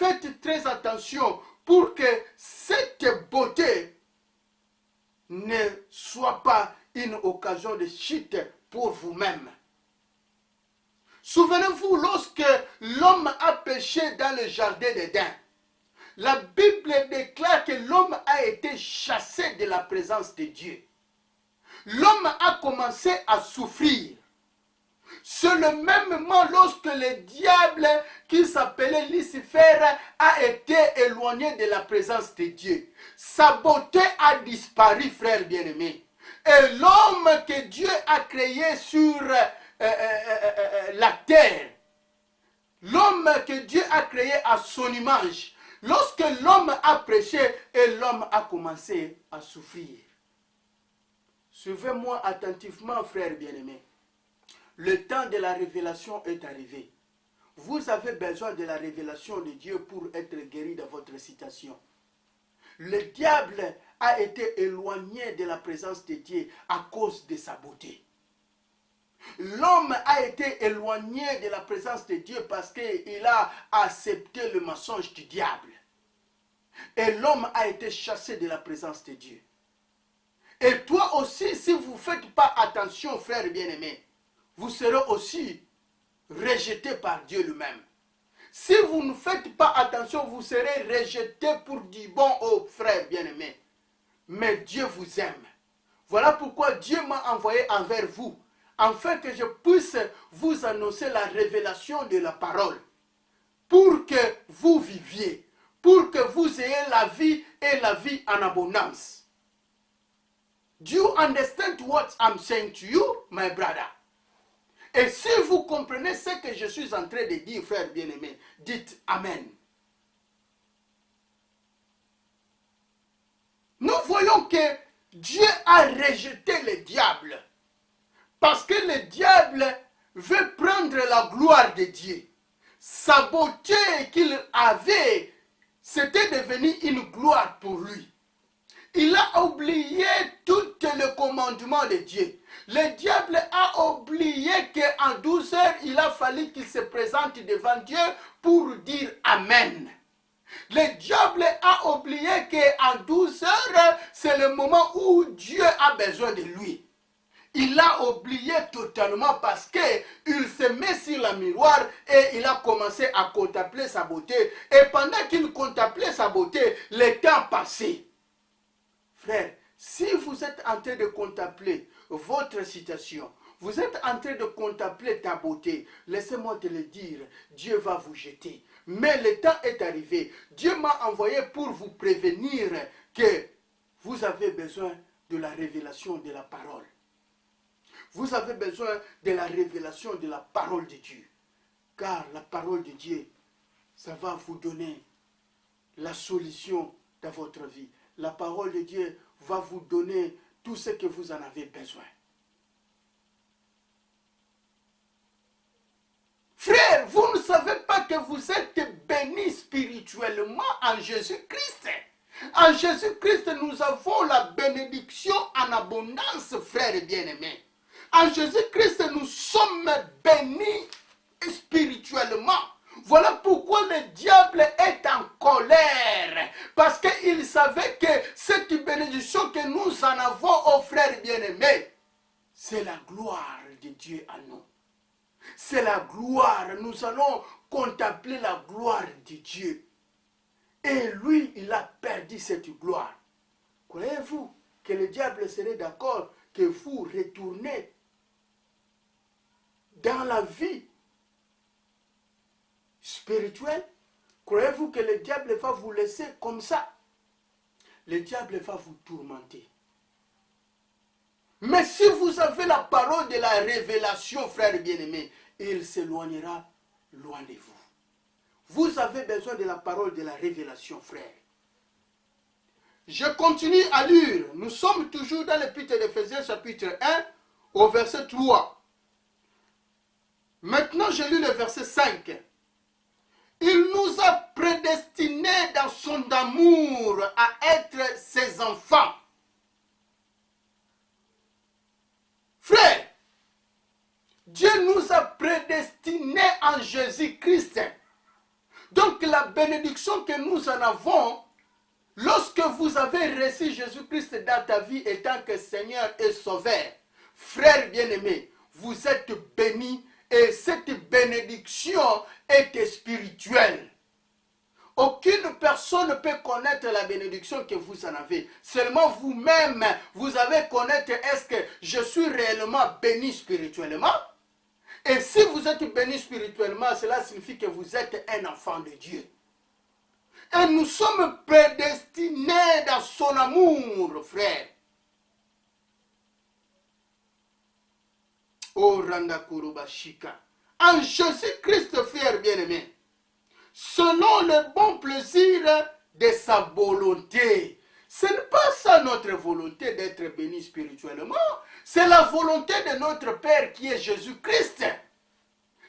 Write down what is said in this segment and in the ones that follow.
faites très attention pour que cette beauté ne soit pas une occasion de chute pour vous-même. Souvenez-vous, lorsque l'homme a péché dans le jardin d'Éden, la Bible déclare que l'homme a été chassé de la présence de Dieu. L'homme a commencé à souffrir. C'est le même moment lorsque le diable qui s'appelait Lucifer a été éloigné de la présence de Dieu. Sa beauté a disparu, frère bien-aimé. Et l'homme que Dieu a créé sur la terre, l'homme que Dieu a créé à son image, lorsque l'homme a péché et l'homme a commencé à souffrir. Suivez-moi attentivement, frère bien-aimé. Le temps de la révélation est arrivé. Vous avez besoin de la révélation de Dieu pour être guéri de votre situation. Le diable a été éloigné de la présence de Dieu à cause de sa beauté. L'homme a été éloigné de la présence de Dieu parce qu'il a accepté le mensonge du diable. Et l'homme a été chassé de la présence de Dieu. Et toi aussi, si vous ne faites pas attention, frère bien-aimé, vous serez aussi rejeté par Dieu lui-même. Si vous ne faites pas attention, vous serez rejeté pour du bon, oh frère bien-aimé. Mais Dieu vous aime. Voilà pourquoi Dieu m'a envoyé envers vous, afin que je puisse vous annoncer la révélation de la parole, pour que vous viviez, pour que vous ayez la vie et la vie en abondance. Do you understand what I'm saying to you, my brother? Et si vous comprenez ce que je suis en train de dire, frère bien-aimé, dites Amen. Nous voyons que Dieu a rejeté le diable. Parce que le diable veut prendre la gloire de Dieu. Sa beauté qu'il avait, c'était devenu une gloire pour lui. Il a oublié tout le commandement de Dieu. Le diable a oublié qu'en 12 heures, il a fallu qu'il se présente devant Dieu pour dire Amen. Le diable a oublié qu'en 12 heures, c'est le moment où Dieu a besoin de lui. Il a oublié totalement parce qu'il se met sur le miroir et il a commencé à contempler sa beauté. Et pendant qu'il contemplait sa beauté, le temps passait. Frère, si vous êtes en train de contempler votre situation, vous êtes en train de contempler ta beauté, laissez-moi te le dire, Dieu va vous jeter. Mais le temps est arrivé. Dieu m'a envoyé pour vous prévenir que vous avez besoin de la révélation de la parole. Vous avez besoin de la révélation de la parole de Dieu. Car la parole de Dieu, ça va vous donner la solution dans votre vie. La parole de Dieu va vous donner tout ce que vous en avez besoin. Frère, vous ne savez pas que vous êtes bénis spirituellement en Jésus-Christ. En Jésus-Christ, nous avons la bénédiction en abondance, frère bien-aimé. En Jésus-Christ, nous sommes bénis spirituellement. Voilà pourquoi le diable est en colère. Parce qu'il savait que cette bénédiction que nous en avons, aux frères bien-aimés, c'est la gloire de Dieu à nous. C'est la gloire. Nous allons contempler la gloire de Dieu. Et lui, il a perdu cette gloire. Croyez-vous que le diable serait d'accord que vous retournez dans la vie spirituelle? Croyez-vous que le diable va vous laisser comme ça? Le diable va vous tourmenter. Mais si vous avez la parole de la révélation, frère bien-aimé, il s'éloignera loin de vous. Vous avez besoin de la parole de la révélation, frère. Je continue à lire. Nous sommes toujours dans l'épître d'Éphésiens chapitre 1 au verset 3. Maintenant, je lis le verset 5. Il nous a prédestinés dans son amour à être ses enfants. Frère, Dieu nous a prédestinés en Jésus-Christ. Donc la bénédiction bénédiction que nous en avons, lorsque vous avez reçu Jésus-Christ dans ta vie étant que Seigneur et Sauveur, frère bien-aimé, vous êtes bénis et cette bénédiction est spirituelle. Aucune personne ne peut connaître la bénédiction que vous en avez. Seulement vous-même, vous avez connaître est-ce que je suis réellement béni spirituellement? Et si vous êtes béni spirituellement, cela signifie que vous êtes un enfant de Dieu. Et nous sommes prédestinés dans son amour, frère. Oh, Randa Kurubashika. En Jésus-Christ, frère bien-aimé, selon le bon plaisir de sa volonté. Ce n'est pas ça notre volonté d'être béni spirituellement. C'est la volonté de notre Père qui est Jésus-Christ.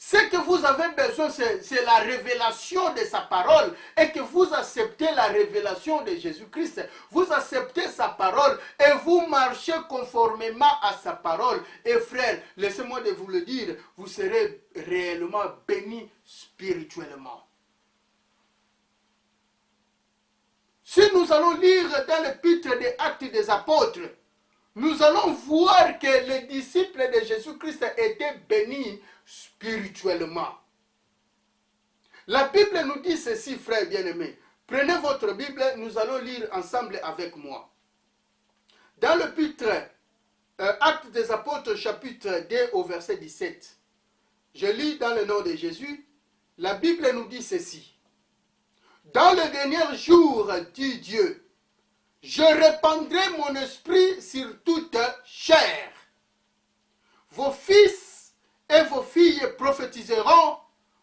Ce que vous avez besoin, c'est la révélation de sa parole et que vous acceptez la révélation de Jésus-Christ. Vous acceptez sa parole et vous marchez conformément à sa parole. Et frère, laissez-moi de vous le dire, vous serez réellement béni spirituellement. Si nous allons lire dans l'épître des Actes des Apôtres, nous allons voir que les disciples de Jésus-Christ étaient bénis spirituellement. La Bible nous dit ceci, frères bien-aimés. Prenez votre Bible, nous allons lire ensemble avec moi. Dans l'épître Actes des Apôtres, chapitre 2 au verset 17. Je lis dans le nom de Jésus. La Bible nous dit ceci. Dans le dernier jour, dit Dieu, je répandrai mon esprit sur toute chair. Vos fils et vos filles prophétiseront,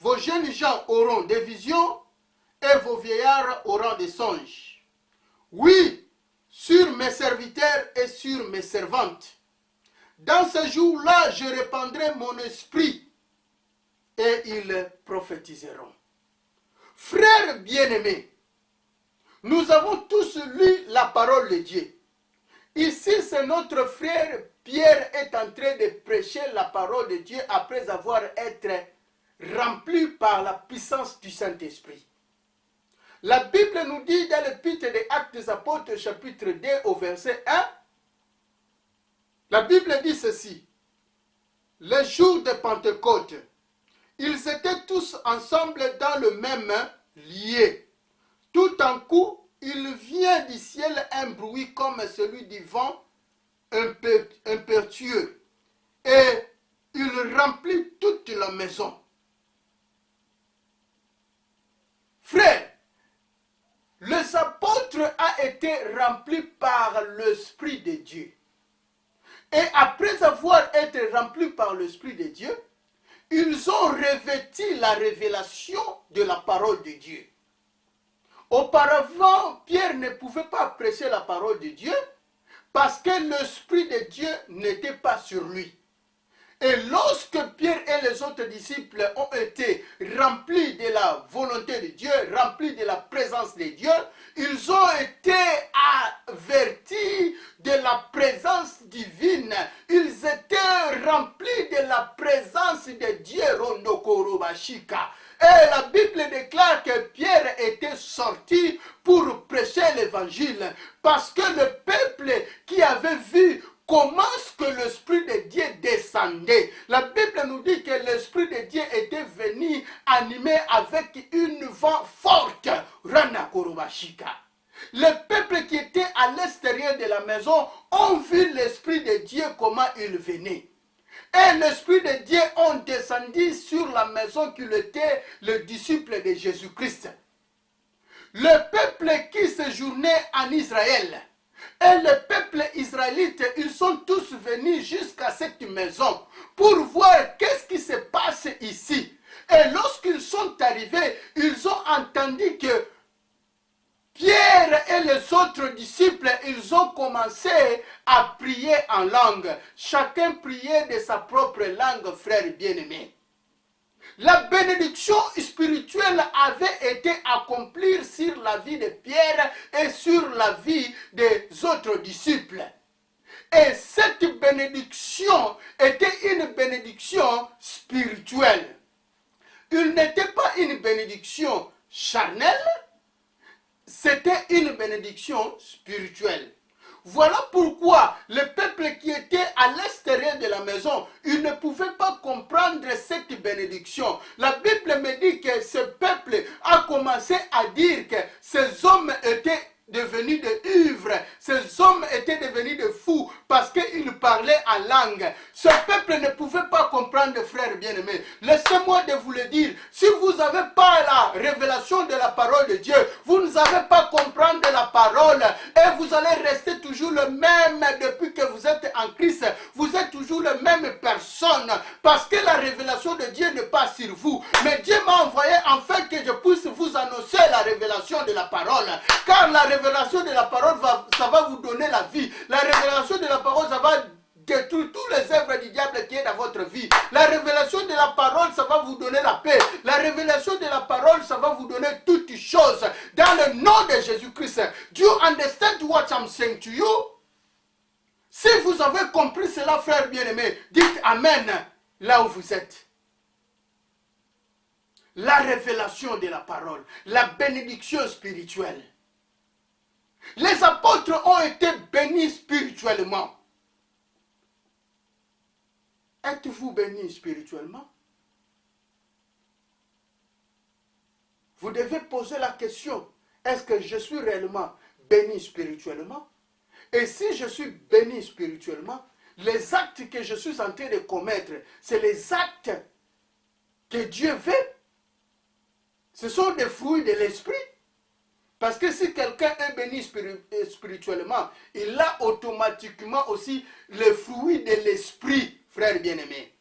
vos jeunes gens auront des visions et vos vieillards auront des songes. Oui, sur mes serviteurs et sur mes servantes. Dans ce jour-là, je répandrai mon esprit et ils prophétiseront. Frères bien-aimés, nous avons tous lu la parole de Dieu. Ici, c'est notre frère Pierre est en train de prêcher la parole de Dieu après avoir été rempli par la puissance du Saint-Esprit. La Bible nous dit dans l'épître des Actes des Apôtres, chapitre 2 au verset 1, la Bible dit ceci. Le jour de Pentecôte, ils étaient tous ensemble dans le même lieu. Tout en coup, il vient du ciel un bruit comme celui du vent impétueux. Et il remplit toute la maison. Frère, les apôtres ont été remplis par l'Esprit de Dieu. Et après avoir été remplis par l'Esprit de Dieu, ils ont revêtu la révélation de la parole de Dieu. Auparavant, Pierre ne pouvait pas prêcher la parole de Dieu parce que l'Esprit de Dieu n'était pas sur lui. Et lorsque Pierre et les autres disciples ont été remplis de la volonté de Dieu, remplis de la présence de Dieu, ils ont été avertis de la présence divine. Ils étaient remplis de la présence de Dieu. Et la Bible déclare que Pierre était sorti pour prêcher l'évangile parce que le peuple qui avait vu comment est-ce que l'Esprit de Dieu descendait. La Bible nous dit que l'Esprit de Dieu était venu animé avec une vent forte. Le peuple qui était à l'extérieur de la maison ont vu l'Esprit de Dieu comment il venait. Et l'Esprit de Dieu ont descendu sur la maison qu'il était le disciple de Jésus-Christ. Le peuple qui séjournait en Israël et le peuple israélite, ils sont tous venus jusqu'à cette maison pour voir qu'est-ce qui se passe ici. Et lorsqu'ils sont arrivés, ils ont entendu que Pierre et les autres disciples, ils ont commencé à prier en langue. Chacun priait de sa propre langue, frère bien-aimé. La bénédiction spirituelle avait été accomplie sur la vie de Pierre et sur la vie des autres disciples. Et cette bénédiction était une bénédiction spirituelle. Il n'était pas une bénédiction charnelle, c'était une bénédiction spirituelle. Voilà pourquoi le peuple qui était à l'extérieur de la maison, il ne pouvait pas comprendre cette bénédiction. La Bible me dit que ce peuple a commencé à dire que ces hommes étaient devenus des ivres, ces hommes étaient devenus des fous parce qu'ils parlaient en langue. Ce peuple ne pouvait pas comprendre, frères bien-aimés. Laissez-moi de vous le dire, si vous n'avez pas la révélation de la parole de Dieu, vous ne savez pas comprendre la parole et vous allez rester toujours le même depuis que vous êtes en Christ. Vous êtes toujours la même personne parce que la révélation de Dieu n'est pas sur vous. Mais Dieu m'a envoyé afin que je puisse vous annoncer la révélation de la parole. Car la révélation de la parole, ça va vous donner la vie. La révélation de la parole, ça va détruire tous les œuvres du diable qui est dans votre vie. La révélation de la parole, ça va vous donner la paix. La révélation de la parole, ça va vous donner toutes choses. Dans le nom de Jésus-Christ. Do you understand what I'm saying to you? Si vous avez compris cela, frères bien-aimés, dites Amen là où vous êtes. La révélation de la parole, la bénédiction spirituelle. Les apôtres ont été bénis spirituellement. Êtes-vous bénis spirituellement? Vous devez poser la question, est-ce que je suis réellement béni spirituellement? Et si je suis béni spirituellement, les actes que je suis en train de commettre, c'est les actes que Dieu veut. Ce sont des fruits de l'esprit. Parce que si quelqu'un est béni spirituellement, il a automatiquement aussi le fruit de l'esprit, frère bien-aimé.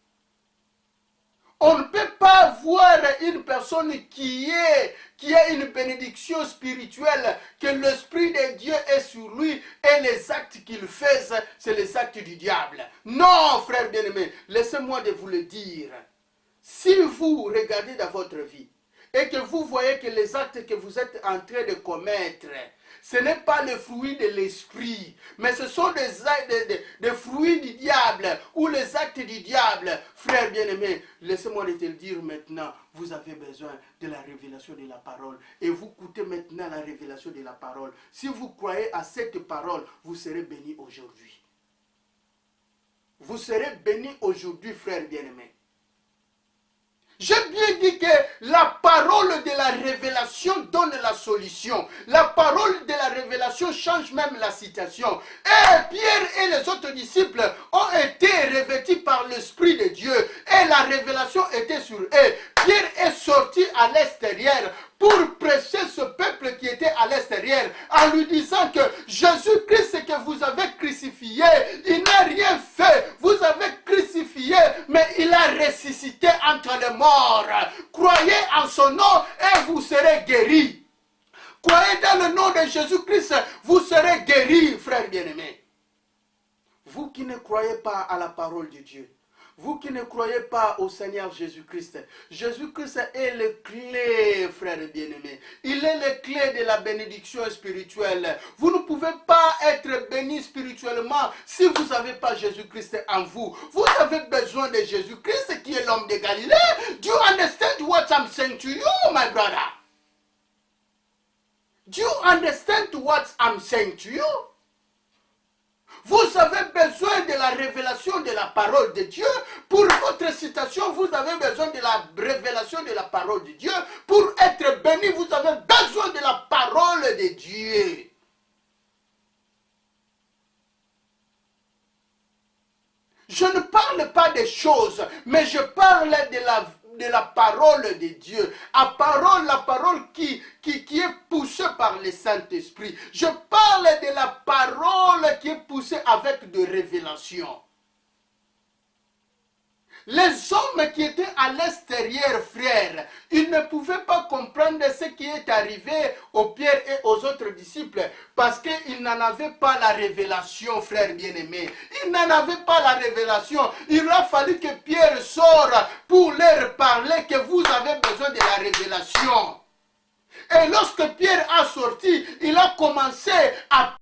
On ne peut pas voir une personne qui a une bénédiction spirituelle, que l'Esprit de Dieu est sur lui et les actes qu'il fait, c'est les actes du diable. Non, frère bien-aimé, laissez-moi de vous le dire. Si vous regardez dans votre vie et que vous voyez que les actes que vous êtes en train de commettre, ce n'est pas le fruit de l'esprit, mais ce sont des fruits du diable ou les actes du diable. Frère bien-aimé, laissez-moi te le dire maintenant, vous avez besoin de la révélation de la parole. Et vous écoutez maintenant la révélation de la parole. Si vous croyez à cette parole, vous serez bénis aujourd'hui. Vous serez bénis aujourd'hui, frère bien-aimé. J'ai bien dit que la parole de la révélation donne la solution. La parole de la révélation change même la situation. Et Pierre et les autres disciples ont été revêtus par l'Esprit de Dieu. Et la révélation était sur eux. Pierre est sorti à l'extérieur pour prêcher ce peuple qui était à l'extérieur, en lui disant que Jésus-Christ que vous avez crucifié, il n'a rien fait. Vous avez crucifié, mais il a ressuscité entre les morts. Croyez en son nom et vous serez guéris. Croyez dans le nom de Jésus-Christ, vous serez guéris, frères bien-aimés. Vous qui ne croyez pas à la parole de Dieu, vous qui ne croyez pas au Seigneur Jésus-Christ, Jésus-Christ est le clé, frère bien-aimé. Il est le clé de la bénédiction spirituelle. Vous ne pouvez pas être béni spirituellement si vous n'avez pas Jésus-Christ en vous. Vous avez besoin de Jésus-Christ qui est l'homme de Galilée. Do you understand what I'm saying to you, my brother? Do you understand what I'm saying to you? Vous avez besoin de la révélation de la parole de Dieu. Pour votre situation, vous avez besoin de la révélation de la parole de Dieu. Pour être béni, vous avez besoin de la parole de Dieu. Je ne parle pas des choses, mais je parle de la parole de Dieu. La parole qui est poussée par le Saint-Esprit. Je parle de la parole qui est poussée avec de révélations. Les hommes qui étaient à l'extérieur, frères, ils ne pouvaient pas comprendre ce qui est arrivé aux Pierre et aux autres disciples parce qu'ils n'en avaient pas la révélation, frères bien-aimés. Ils n'en avaient pas la révélation. Il a fallu que Pierre sorte pour leur parler que vous avez besoin de la révélation. Et lorsque Pierre a sorti, il a commencé à